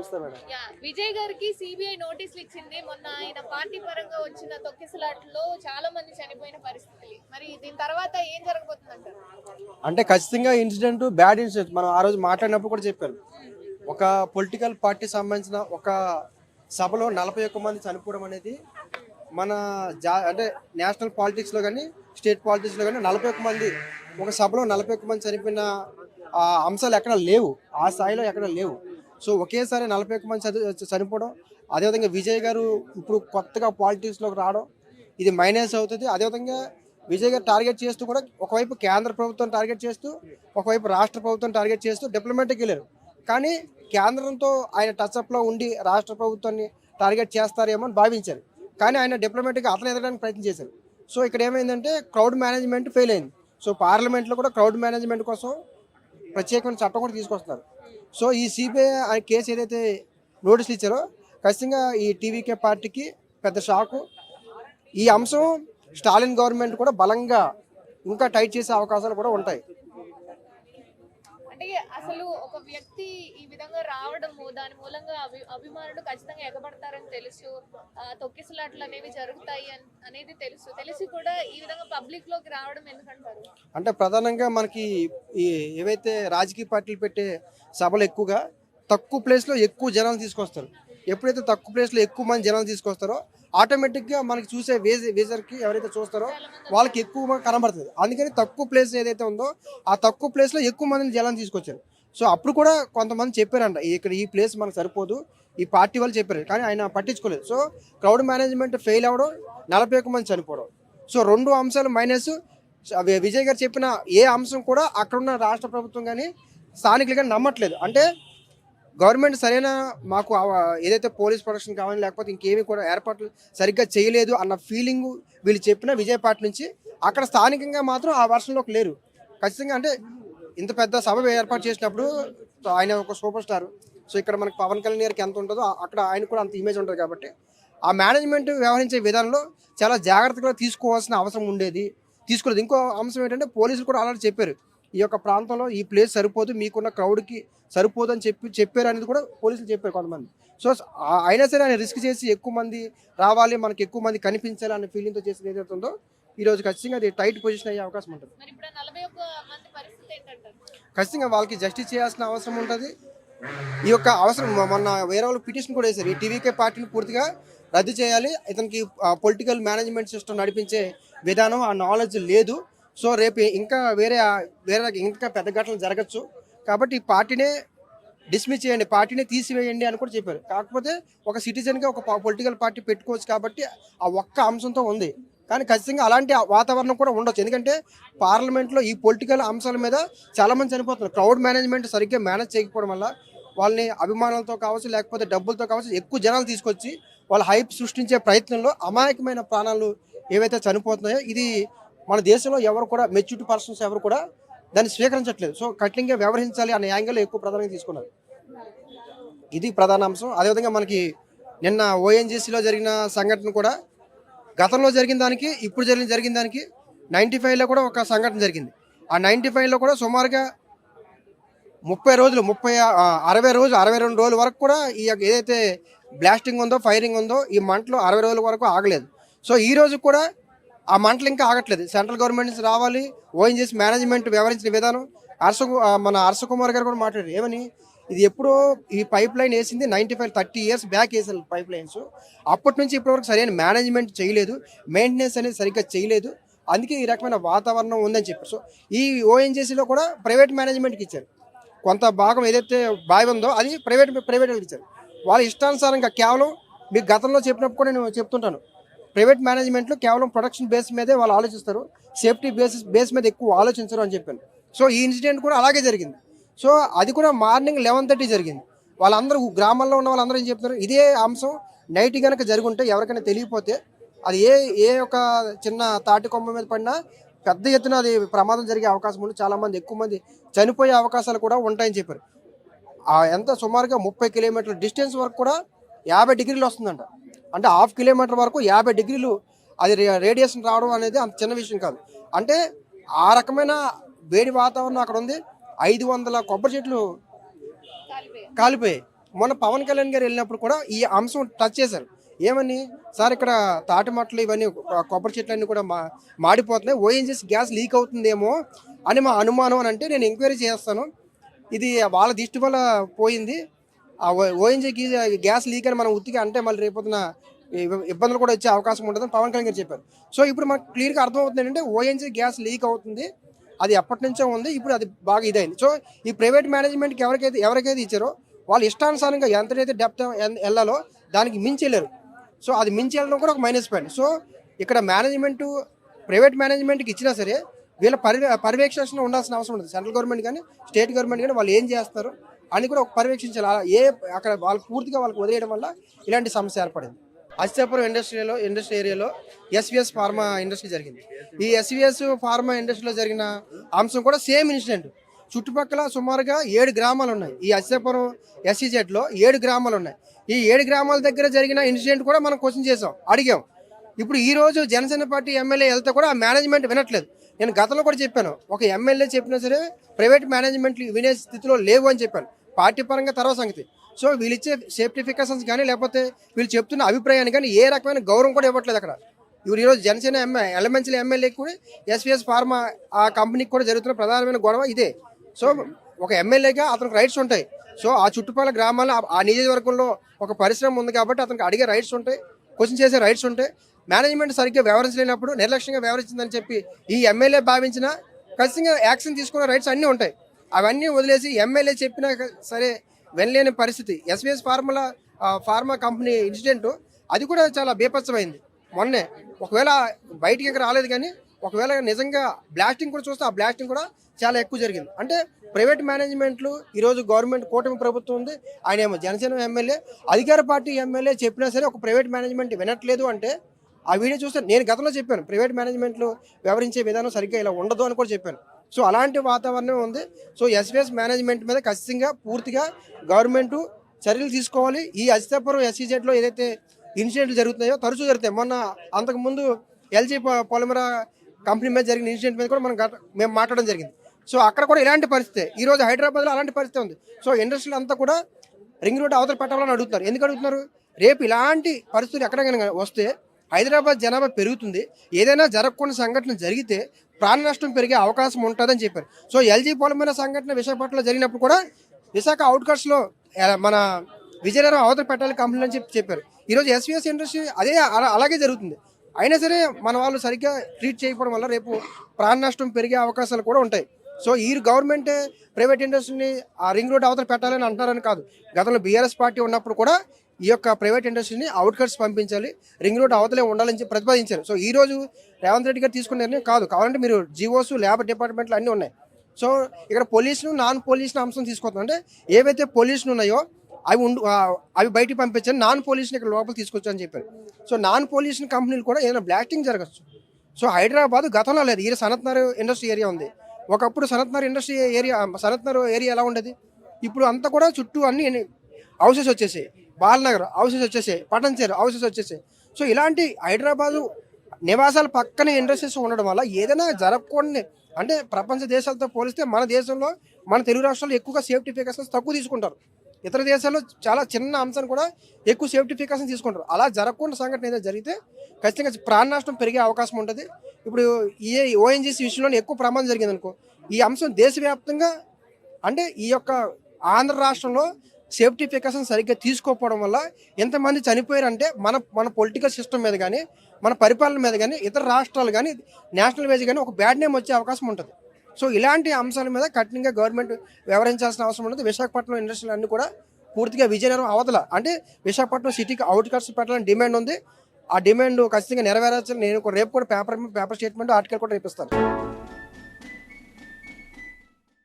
నమస్తే మేడం. విజయ్ గారికి సిబిఐ నోటీసులు ఇచ్చింది. మొన్న ఆయన పార్టీ పరంగా వచ్చిన తొక్కిసలాట్లో చాలా మంది చనిపోయిన పరిస్థితులు. మరి దీని తర్వాత ఏం జరగబోతుంది అంటారు? అంటే ఖచ్చితంగా ఇన్సిడెంట్ బ్యాడ్ ఇన్సిడెంట్. మనం ఆ రోజు మాట్లాడినప్పుడు కూడా చెప్పాను. ఒక పొలిటికల్ పార్టీ సంబంధించిన ఒక సభలో 41 మంది చనిపోవడం అనేది మన అంటే నేషనల్ పాలిటిక్స్లో కానీ స్టేట్ పాలిటిక్స్లో కానీ 41 మంది ఒక సభలో 41 మంది చనిపోయిన అంశాలు ఎక్కడ లేవు, ఆ స్థాయిలో ఎక్కడ లేవు. సో ఒకేసారి 41 మంది చనిపోవడం, అదేవిధంగా విజయ్ గారు ఇప్పుడు కొత్తగా పాలిటిక్స్లోకి రావడం ఇది మైనస్ అవుతుంది. అదేవిధంగా విజయ్ గారు టార్గెట్ చేస్తూ కూడా ఒకవైపు కేంద్ర ప్రభుత్వం టార్గెట్ చేస్తూ ఒకవైపు రాష్ట్ర ప్రభుత్వం టార్గెట్ చేస్తూ డిప్లొమాటిక్ వెళ్ళారు. కానీ కేంద్రంతో ఆయన టచ్అప్లో ఉండి రాష్ట్ర ప్రభుత్వాన్ని టార్గెట్ చేస్తారేమో అని భావించారు. కానీ ఆయన డిప్లొమాటిక్గా అతను ఎదగడానికి ప్రయత్నం చేశారు. సో ఇక్కడ ఏమైందంటే క్రౌడ్ మేనేజ్మెంట్ ఫెయిల్ అయింది. సో పార్లమెంట్లో కూడా క్రౌడ్ మేనేజ్మెంట్ కోసం ప్రత్యేకమైన చట్టం కూడా తీసుకొస్తున్నారు. సో ఈ సిబిఐ కేసు ఏదైతే నోటీసులు ఇచ్చారో ఖచ్చితంగా ఈ టీవీకే పార్టీకి పెద్ద షాకు. ఈ అంశం స్టాలిన్ గవర్నమెంట్ కూడా బలంగా ఇంకా టైట్ చేసే అవకాశాలు కూడా ఉంటాయి. అంటే అసలు ఒక వ్యక్తి ఈ విధంగా రావడము దాని మూలంగా అభిమానులు ఖచ్చితంగా ఎగబడతారని తెలుసు, తొక్కిసలాట్లు అనేవి జరుగుతాయి అనేది తెలిసి కూడా ఈ విధంగా పబ్లిక్ లోకి రావడం ఎందుకంటారు? అంటే ప్రధానంగా మనకి ఏవైతే రాజకీయ పార్టీలు పెట్టే సభలు ఎక్కువగా తక్కువ ప్లేస్లో ఎక్కువ జనాలు తీసుకొస్తారు. ఎప్పుడైతే తక్కువ ప్లేస్లో ఎక్కువ మంది జనాలు తీసుకొస్తారో ఆటోమేటిక్గా మనకి చూసే వేజర్కి ఎవరైతే చూస్తారో వాళ్ళకి ఎక్కువ కనబడుతుంది. అందుకని తక్కువ ప్లేస్ ఏదైతే ఉందో ఆ తక్కువ ప్లేస్లో ఎక్కువ మందిని జనాలు తీసుకొచ్చారు. సో అప్పుడు కూడా కొంతమంది చెప్పారంట ఇక్కడ ఈ ప్లేస్ మనకు సరిపోదు, ఈ పార్టీ వాళ్ళు చెప్పారు, కానీ ఆయన పట్టించుకోలేదు. సో క్రౌడ్ మేనేజ్మెంట్ ఫెయిల్ అవ్వడం, 41 మంది చనిపోవడం. సో రెండు అంశాలు మైనస్. విజయ్ గారు చెప్పిన ఏ అంశం కూడా అక్కడున్న రాష్ట్ర ప్రభుత్వం కానీ స్థానికులు కానీ నమ్మట్లేదు. అంటే గవర్నమెంట్ సరైన మాకు ఏదైతే పోలీస్ ప్రొటెక్షన్ కావాలి లేకపోతే ఇంకేమీ కూడా ఏర్పాట్లు సరిగ్గా చేయలేదు అన్న ఫీలింగ్ వీళ్ళు చెప్పిన విజయ్ పార్టీ నుంచి అక్కడ స్థానికంగా మాత్రం ఆ వర్షంలోకి లేరు. ఖచ్చితంగా అంటే ఇంత పెద్ద సభ ఏర్పాటు చేసినప్పుడు ఆయన ఒక సూపర్ స్టార్. సో ఇక్కడ మనకు పవన్ కళ్యాణ్ గారికి ఎంత ఉంటుందో అక్కడ ఆయన కూడా అంత ఇమేజ్ ఉంటుంది. కాబట్టి ఆ మేనేజ్మెంట్ వ్యవహరించే విధానంలో చాలా జాగ్రత్తగా తీసుకోవాల్సిన అవసరం ఉండేది, తీసుకోలేదు. ఇంకో అంశం ఏంటంటే పోలీసులు కూడా ఆల్రెడీ చెప్పారు ఈ యొక్క ప్రాంతంలో ఈ ప్లేస్ సరిపోదు, మీకున్న క్రౌడ్కి సరిపోదు అని చెప్పారు అనేది కూడా పోలీసులు చెప్పారు కొంతమంది. సో అయినా సరే ఆయన రిస్క్ చేసి ఎక్కువ మంది రావాలి, మనకి ఎక్కువ మంది కనిపించాలి అనే ఫీలింగ్తో చేసేది ఏదైతే ఉందో ఈరోజు ఖచ్చితంగా అది టైట్ పొజిషన్ అయ్యే అవకాశం ఉంటుంది. ఖచ్చితంగా వాళ్ళకి జస్టిస్ చేయాల్సిన అవసరం ఉంటుంది. ఈ యొక్క అవసరం మొన్న వేరే వాళ్ళు పిటిషన్ కూడా వేశారు, ఈ టీవీకే పార్టీని పూర్తిగా రద్దు చేయాలి, ఇతనికి పొలిటికల్ మేనేజ్మెంట్ సిస్టమ్ నడిపించే విధానం ఆ నాలెడ్జ్ లేదు. సో రేపు ఇంకా వేరే ఇంకా పెద్ద ఘటనలు జరగచ్చు, కాబట్టి ఈ పార్టీనే డిస్మిస్ చేయండి, పార్టీనే తీసివేయండి అని కూడా చెప్పారు. కాకపోతే ఒక సిటిజన్గా ఒక పొలిటికల్ పార్టీ పెట్టుకోవచ్చు కాబట్టి ఆ ఒక్క అంశంతో ఉంది. కానీ ఖచ్చితంగా అలాంటి వాతావరణం కూడా ఉండొచ్చు. ఎందుకంటే పార్లమెంట్లో ఈ పొలిటికల్ అంశాల మీద చాలామంది చనిపోతున్నారు. క్రౌడ్ మేనేజ్మెంట్ సరిగ్గా మేనేజ్ చేయకపోవడం వల్ల వాళ్ళని అభిమానులతో కావచ్చు లేకపోతే డబ్బులతో కావచ్చు ఎక్కువ జనాలు తీసుకొచ్చి వాళ్ళ హైప్ సృష్టించే ప్రయత్నంలో అమాయకమైన ప్రాణాలు ఏవైతే చనిపోతున్నాయో ఇది మన దేశంలో ఎవరు కూడా మెచ్యూరిటీ పర్సన్స్ ఎవరు కూడా దాన్ని స్వీకరించట్లేదు. సో కఠినంగా వ్యవహరించాలి అనే యాంగిల్లో ఎక్కువ ప్రధానంగా తీసుకున్నారు. ఇది ప్రధాన అంశం. అదేవిధంగా మనకి నిన్న ఓఎన్జీసీలో జరిగిన సంఘటన కూడా గతంలో జరిగిన దానికి ఇప్పుడు జరిగిన దానికి 95లో కూడా ఒక సంఘటన జరిగింది. ఆ 95లో కూడా సుమారుగా 62 రోజుల వరకు కూడా ఈ ఏదైతే బ్లాస్టింగ్ ఉందో ఫైరింగ్ ఉందో ఈ మంటలు 60 రోజుల వరకు ఆగలేదు. సో ఈ రోజు కూడా ఆ మంటలు ఇంకా ఆగట్లేదు. సెంట్రల్ గవర్నమెంట్ నుంచి రావాలి, ఓఎన్జీసీ మేనేజ్మెంట్ వ్యవహరించిన విధానం మన హర్ష కుమార్ గారు కూడా మాట్లాడారు. ఏమని ఇది ఎప్పుడో ఈ పైప్ లైన్ వేసింది 30 years బ్యాక్ వేసారు పైప్ లైన్స్. అప్పటి నుంచి ఇప్పటివరకు సరైన మేనేజ్మెంట్ చేయలేదు, మెయింటెనెన్స్ అనేది సరిగ్గా చేయలేదు, అందుకే ఈ రకమైన వాతావరణం ఉందని చెప్పారు. సో ఈ ఓఎన్జీసీలో కూడా ప్రైవేట్ మేనేజ్మెంట్కి ఇచ్చారు. కొంత భాగం ఏదైతే బావి ఉందో అది ప్రైవేట్ ఇచ్చారు. వాళ్ళ ఇష్టానుసారంగా కేవలం మీకు గతంలో చెప్పినప్పుడు కూడా నేను చెప్తుంటాను, ప్రైవేట్ మేనేజ్మెంట్లో కేవలం ప్రొడక్షన్ బేస్ మీదే వాళ్ళు ఆలోచిస్తారు, సేఫ్టీ బేస్ మీద ఎక్కువ ఆలోచించరు అని చెప్పాను. సో ఈ ఇన్సిడెంట్ కూడా అలాగే జరిగింది. సో అది కూడా మార్నింగ్ 11:30 జరిగింది. వాళ్ళందరూ గ్రామాల్లో ఉన్న వాళ్ళందరూ ఏం చెప్తున్నారు, ఇదే అంశం నైట్ కనుక జరుగుంటే ఎవరికైనా తెలియకపోతే అది ఏ ఒక చిన్న తాటి కొమ్మ మీద పడినా పెద్ద ఎత్తున అది ప్రమాదం జరిగే అవకాశం ఉంది, చాలామంది ఎక్కువ మంది చనిపోయే అవకాశాలు కూడా ఉంటాయని చెప్పారు. ఎంత సుమారుగా 30 కిలోమీటర్ల డిస్టెన్స్ వరకు కూడా 50 degrees వస్తుందంట. అంటే 1/2 kilometer వరకు 50 degrees అది రేడియేషన్ రావడం అనేది అంత చిన్న విషయం కాదు. అంటే ఆ రకమైన వేడి వాతావరణం అక్కడ ఉంది. 500 కొబ్బరి చెట్లు కాలిపోయాయి. మొన్న పవన్ కళ్యాణ్ గారు వెళ్ళినప్పుడు కూడా ఈ అంశం టచ్ చేశారు. ఏమని, సార్ ఇక్కడ తాటిమట్టలు ఇవన్నీ కొబ్బరి చెట్లన్నీ కూడా మాడిపోతున్నాయి, ఓఎన్జీసీ గ్యాస్ లీక్ అవుతుందేమో అని మా అనుమానం అని అంటే, నేను ఎంక్వైరీ చేస్తాను, ఇది వాళ్ళ దిష్టి వల్ల పోయింది, ఆ ఓఎన్జీకి గ్యాస్ లీక్ అని మనం ఉత్తిగా అంటే మళ్ళీ రేపొద్దున ఇబ్బందులు కూడా వచ్చే అవకాశం ఉంటుందని పవన్ కళ్యాణ్ గారు చెప్పారు. సో ఇప్పుడు మనకు క్లియర్గా అర్థమవుతుంది ఏంటంటే ఓఎన్జీ గ్యాస్ లీక్ అవుతుంది, అది ఎప్పటి నుంచో ఉంది, ఇప్పుడు అది బాగా ఇదైంది. సో ఈ ప్రైవేట్ మేనేజ్మెంట్కి ఎవరికైతే ఇచ్చారో వాళ్ళు ఇష్టానుసారంగా ఎంతైతే డెప్త్ వెళ్ళాలో దానికి మించి వెళ్ళారు. సో అది మించి వెళ్ళడం కూడా ఒక మైనస్ పాయింట్. సో ఇక్కడ ప్రైవేట్ మేనేజ్మెంట్కి ఇచ్చినా సరే వీళ్ళ పర్యవేక్షణ ఉండాల్సిన అవసరం ఉంటుంది. సెంట్రల్ గవర్నమెంట్ కానీ స్టేట్ గవర్నమెంట్ కానీ వాళ్ళు ఏం చేస్తారు అని కూడా ఒక పర్యవేక్షించాలి. అక్కడ వాళ్ళు పూర్తిగా వాళ్ళకి వదిలేయడం వల్ల ఇలాంటి సమస్య ఏర్పడింది. అచ్చాపురం ఇండస్ట్రీ ఏరియాలో ఎస్విఎస్ ఫార్మా ఇండస్ట్రీ జరిగింది. ఈ ఎస్విఎస్ ఫార్మా ఇండస్ట్రీలో జరిగిన అంశం కూడా సేమ్ ఇన్సిడెంట్. చుట్టుపక్కల సుమారుగా 7 గ్రామాలు ఉన్నాయి. ఈ అచ్చాపురం ఎస్ఈజెడ్లో 7 గ్రామాలు ఉన్నాయి. ఈ 7 గ్రామాల దగ్గర జరిగిన ఇన్సిడెంట్ కూడా మనం క్వశ్చన్ చేసాం, అడిగాం. ఇప్పుడు ఈ రోజు జనసేన పార్టీ ఎమ్మెల్యే వెళ్తే కూడా ఆ మేనేజ్మెంట్ వినట్లేదు. నేను గతంలో కూడా చెప్పాను, ఒక ఎమ్మెల్యే చెప్పినా సరే ప్రైవేట్ మేనేజ్మెంట్లు వినే స్థితిలో లేవు అని చెప్పాను. పార్టీ పరంగా తర్వాత సంగతి. సో వీళ్ళు ఇచ్చే సేఫ్టిఫికేషన్స్ కానీ లేకపోతే వీళ్ళు చెప్తున్న అభిప్రాయాన్ని కానీ ఏ రకమైన గౌరవం కూడా ఇవ్వట్లేదు అక్కడ. ఇప్పుడు ఈరోజు జనసేన ఎలమంచిలి ఎమ్మెల్యేకి కూడా ఎస్విఎస్ ఫార్మా ఆ కంపెనీకి కూడా జరుగుతున్న ప్రధానమైన గొడవ ఇదే. సో ఒక ఎమ్మెల్యేగా అతనికి రైట్స్ ఉంటాయి. సో ఆ చుట్టుపక్కల గ్రామాల్లో ఆ నియోజకవర్గంలో ఒక పరిశ్రమ ఉంది కాబట్టి అతనికి అడిగే రైట్స్ ఉంటాయి, క్వశ్చన్ చేసే రైట్స్ ఉంటాయి. మేనేజ్మెంట్ సరిగ్గా వ్యవహరించలేనప్పుడు నిర్లక్ష్యంగా వ్యవహరించిందని చెప్పి ఈ ఎమ్మెల్యే భావించినా ఖచ్చితంగా యాక్షన్ తీసుకునే రైట్స్ అన్నీ ఉంటాయి. అవన్నీ వదిలేసి ఎమ్మెల్యే చెప్పినా సరే వినలేని పరిస్థితి. ఎస్విఎస్ ఫార్మా కంపెనీ ఇన్సిడెంట్ అది కూడా చాలా బీభత్సమైంది మొన్నే. ఒకవేళ బయటికి ఇంకా రాలేదు కానీ ఒకవేళ నిజంగా బ్లాస్టింగ్ కూడా చూస్తే ఆ బ్లాస్టింగ్ కూడా చాలా ఎక్కువ జరిగింది. అంటే ప్రైవేట్ మేనేజ్మెంట్లు ఈరోజు గవర్నమెంట్ కూటమి ప్రభుత్వం ఉంది, ఆయన ఏమో జనసేన ఎమ్మెల్యే, అధికార పార్టీ ఎమ్మెల్యే చెప్పినా సరే ఒక ప్రైవేట్ మేనేజ్మెంట్ వినట్లేదు అంటే ఆ వీడియో చూస్తే నేను గతంలో చెప్పాను ప్రైవేట్ మేనేజ్మెంట్లు వ్యవహరించే విధానం సరిగ్గా ఇలా ఉండదు అని కూడా చెప్పాను. సో అలాంటి వాతావరణం ఉంది. సో ఎస్విఎస్ మేనేజ్మెంట్ మీద ఖచ్చితంగా పూర్తిగా గవర్నమెంట్ చర్యలు తీసుకోవాలి. ఈ అచ్చాపురం ఎస్ఈజెడ్లో ఏదైతే ఇన్సిడెంట్లు జరుగుతున్నాయో తరచూ జరుగుతాయి. మొన్న అంతకుముందు ఎల్జీ పాలిమర్ కంపెనీ మీద జరిగిన ఇన్సిడెంట్ మీద కూడా మేము మాట్లాడడం జరిగింది. సో అక్కడ కూడా ఇలాంటి పరిస్థితి, ఈరోజు హైదరాబాద్లో అలాంటి పరిస్థితి ఉంది. సో ఇండస్ట్రీలు అంతా కూడా రింగ్ రోడ్ అవతల పెట్టాలని అడుగుతున్నారు. ఎందుకు అడుగుతున్నారు? రేపు ఇలాంటి పరిస్థితులు ఎక్కడైనా వస్తే హైదరాబాద్ జనాభా పెరుగుతుంది, ఏదైనా జరగకుండా సంఘటన జరిగితే ప్రాణ నష్టం పెరిగే అవకాశం ఉంటుందని చెప్పారు. సో ఎల్జీ పాలిమర్ సంఘటన విశాఖపట్నంలో జరిగినప్పుడు కూడా విశాఖ అవుట్కట్స్లో మన విజయనగరం అవతల పెట్టాలి కంపెనీ అని చెప్పారు. ఈరోజు ఎస్విఎస్ ఇండస్ట్రీ అలాగే జరుగుతుంది. అయినా సరే మన వాళ్ళు సరిగ్గా ట్రీట్ చేయకపోవడం వల్ల రేపు ప్రాణ నష్టం పెరిగే అవకాశాలు కూడా ఉంటాయి. సో ఈ గవర్నమెంటే ప్రైవేట్ ఇండస్ట్రీని ఆ రింగ్ రోడ్ అవతల పెట్టాలని అంటారని కాదు. గతంలో బీఆర్ఎస్ పార్టీ ఉన్నప్పుడు కూడా ఈ యొక్క ప్రైవేట్ ఇండస్ట్రీని అవుట్కట్స్ పంపించాలి, రింగ్ రోడ్ అవతలే ఉండాలని చెప్పి ప్రతిపాదించారు. సో ఈ రోజు రేవంత్ రెడ్డి గారు తీసుకున్న నిర్ణయం కాదు. కావాలంటే మీరు జీవోస్ లేబర్ డిపార్ట్మెంట్లు అన్నీ ఉన్నాయి. సో ఇక్కడ పొల్యూషన్ నాన్ పొల్యూషన్ అంశం తీసుకొస్తాం. అంటే ఏవైతే పొల్యూషన్ ఉన్నాయో అవి బయటికి పంపించాను, నాన్ పొల్యూషన్ ఇక్కడ లోపల తీసుకొచ్చు అని చెప్పారు. సో నాన్ పొల్యూషన్ కంపెనీలు కూడా ఏదైనా బ్లాస్టింగ్ జరగచ్చు. సో హైదరాబాద్ గతంలో లేదు, ఈ సనత్నగర్ ఇండస్ట్రీ ఏరియా ఉంది. ఒకప్పుడు సనత్నగర్ ఏరియా ఎలా ఉండేది, ఇప్పుడు అంతా కూడా చుట్టూ అన్ని హౌసెస్ వచ్చేసాయి, బాలనగర్ హౌసెస్ వచ్చేసాయి, పటన్చేరు హౌసెస్ వచ్చేసాయి. సో ఇలాంటి హైదరాబాదు నివాసాల పక్కనే ఇండస్ట్రీస్ ఉండడం వల్ల ఏదైనా జరగకూడని, అంటే ప్రపంచ దేశాలతో పోలిస్తే మన దేశంలో మన తెలుగు రాష్ట్రాల్లో ఎక్కువగా సేఫ్టీ ప్రికాషన్స్ తక్కువ తీసుకుంటారు. ఇతర దేశాల్లో చాలా చిన్న అంశాన్ని కూడా ఎక్కువ సేఫ్టీ ప్రికాషన్స్ తీసుకుంటారు. అలా జరగకుండా సంఘటన ఏదైనా జరిగితే ఖచ్చితంగా ప్రాణ నష్టం పెరిగే అవకాశం ఉంటుంది. ఇప్పుడు ఈ ఓఎన్జీసీ విషయంలో ఎక్కువ ప్రమాదం జరిగింది అనుకో, ఈ అంశం దేశవ్యాప్తంగా, అంటే ఈ యొక్క ఆంధ్ర రాష్ట్రంలో సేఫ్టీ ప్రికాషన్స్ సరిగ్గా తీసుకోకపోవడం వల్ల ఎంతమంది చనిపోయారంటే మన పొలిటికల్ సిస్టమ్ మీద కానీ మన పరిపాలన మీద కానీ ఇతర రాష్ట్రాలు కానీ నేషనల్ వైజ్ కానీ ఒక బ్యాడ్ నేమ్ వచ్చే అవకాశం ఉంటుంది. సో ఇలాంటి అంశాల మీద కఠినంగా గవర్నమెంట్ వ్యవహరించాల్సిన అవసరం ఉంటుంది. విశాఖపట్నం ఇండస్ట్రీలు అన్నీ కూడా పూర్తిగా విజయనగరం అవతల, అంటే విశాఖపట్నం సిటీకి అవుట్కట్స్ పెట్టాలని డిమాండ్ ఉంది. ఆ డిమాండ్ ఖచ్చితంగా నెరవేర్చాలి. నేను రేపు కూడా పేపర్ స్టేట్మెంట్ ఆర్టికల్ కూడా రేపిస్తాను.